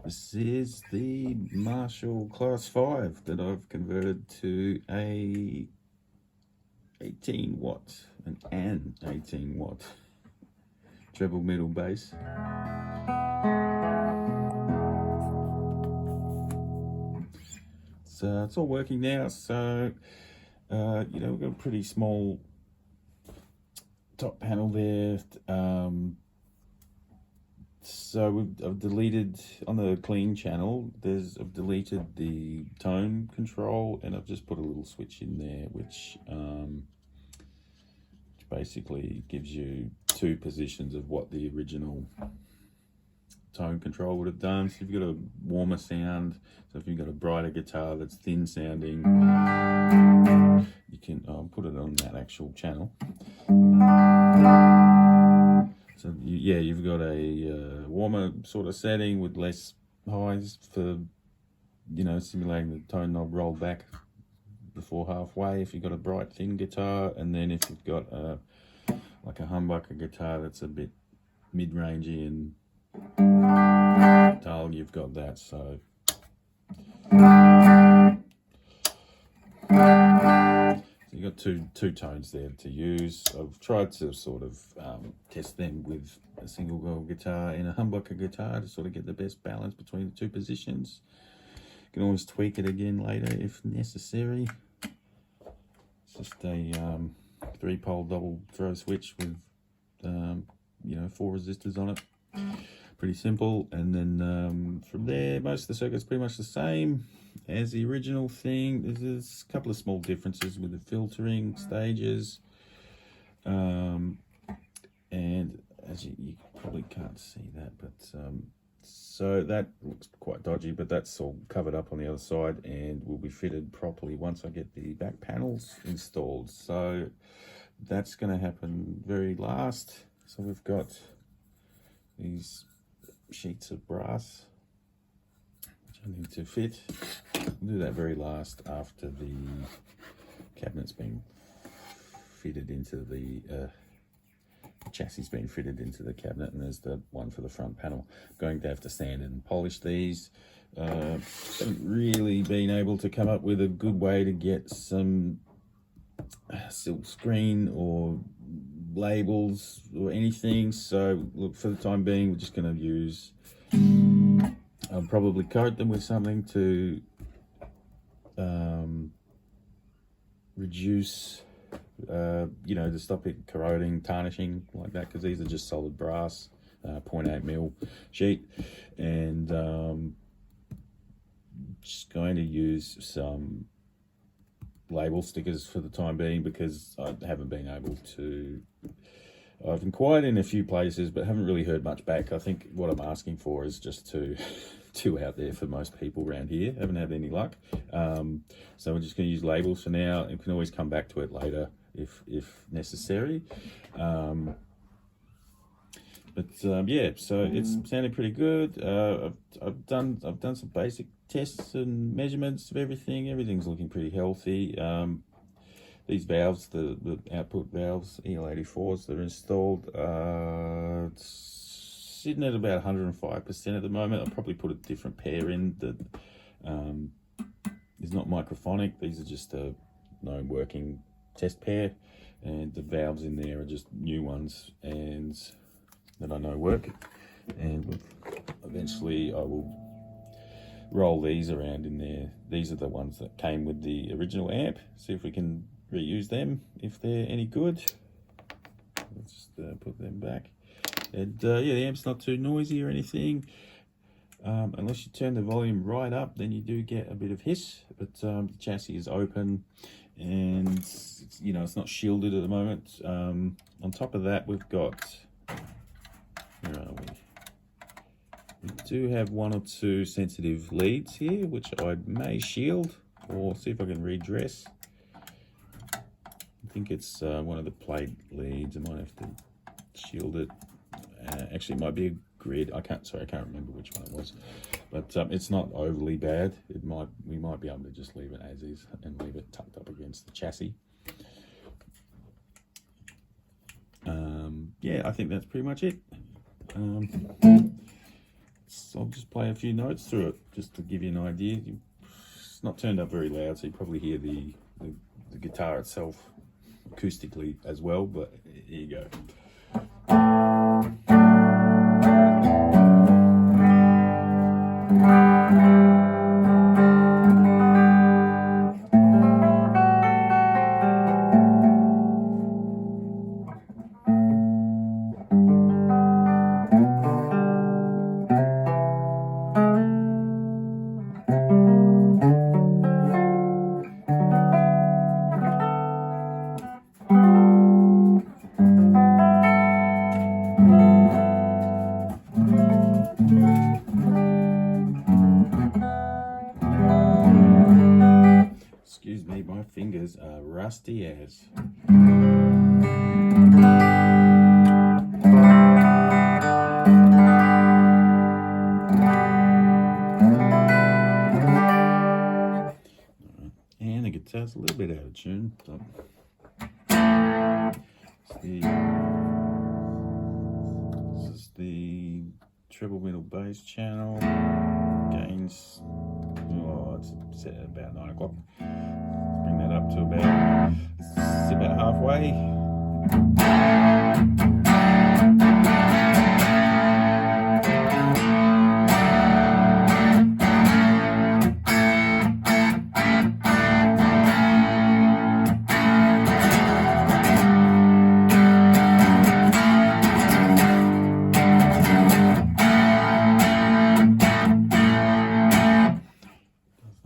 This is the Marshall Class 5 that I've converted to a 18 watt, an 18 watt treble middle bass. So it's all working now. So we've got a pretty small top panel there. So I've deleted on the clean channel. I've deleted the tone control, and I've just put a little switch in there, which basically gives you two positions of what the original tone control would have done. So if you've got a warmer sound, so if you've got a brighter guitar that's thin sounding, you can put it on that actual channel. So you've got a warmer sort of setting with less highs for, simulating the tone knob rolled back before halfway if you've got a bright thin guitar, and then if you've got like a humbucker guitar that's a bit mid-rangey and dull, you've got that. So you've got two tones there to use. I've tried to sort of test them with a single coil guitar and a humbucker guitar to sort of get the best balance between the two positions. You can always tweak it again later if necessary. It's just a 3-pole double throw switch with 4 resistors on it. Pretty simple. And then from there, most of the circuit's pretty much the same as the original thing. There's a couple of small differences with the filtering stages, and as you probably can't see that, but so that looks quite dodgy, but that's all covered up on the other side and will be fitted properly once I get the back panels installed. So that's going to happen very last. So we've got these sheets of brass which I need to fit. I'll do that very last after the cabinet's been fitted into the chassis been fitted into the cabinet, and there's the one for the front panel. I'm going to have to sand and polish these. Haven't really been able to come up with a good way to get some silk screen or labels or anything, so look, for the time being we're just going to use, I'll probably coat them with something to reduce to stop it corroding, tarnishing like that, because these are just solid brass, 0.8mm sheet, and just going to use some label stickers for the time being, because I haven't been able to, I've inquired in a few places but haven't really heard much back. I think what I'm asking for is just too out there for most people around here. Haven't had any luck, so we're just going to use labels for now, and can always come back to it later if necessary. So it's sounding pretty good. I've done some basic tests and measurements of everything. Everything's looking pretty healthy. These valves, the output valves, EL84s that are installed, it's sitting at about 105% at the moment. I'll probably put a different pair in that is not microphonic. These are just a known working test pair, and the valves in there are just new ones and that I know work. And eventually I will roll these around in there. These are the ones that came with the original amp. See if we can reuse them if they're any good. Let's just put them back. And the amp's not too noisy or anything. Unless you turn the volume right up, then you do get a bit of hiss, but the chassis is open and it's not shielded at the moment. On top of that, we've got, where are we? We do have 1 or 2 sensitive leads here, which I may shield or see if I can redress. I think it's one of the plate leads. I might have to shield it. Actually, it might be a grid. I can't remember which one it was, but it's not overly bad. We might be able to just leave it as is and leave it tucked up against the chassis. I think that's pretty much it. I'll just play a few notes through it just to give you an idea. It's not turned up very loud, so you probably hear the guitar itself acoustically as well, but here you go. Excuse me, my fingers are rusty as. And the guitar's a little bit out of tune. So this is the treble middle bass channel. Gains, it's set at about 9 o'clock. Bring that up to about halfway.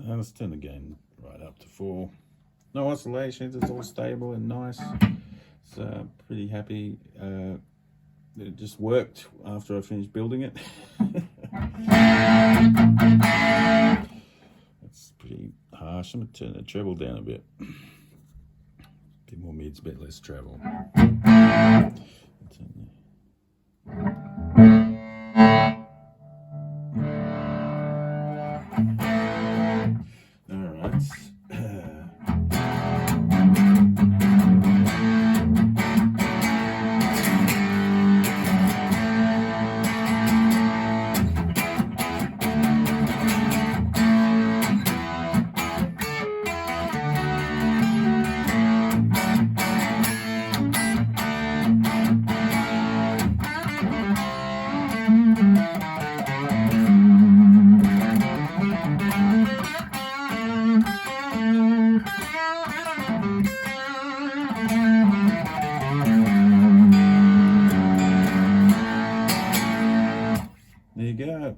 Let's turn the gain right up to 4. No oscillations, it's all stable and nice. So pretty happy. It just worked after I finished building it. That's pretty harsh. I'm going to turn the treble down a bit. A bit more mids, a bit less treble. There you go.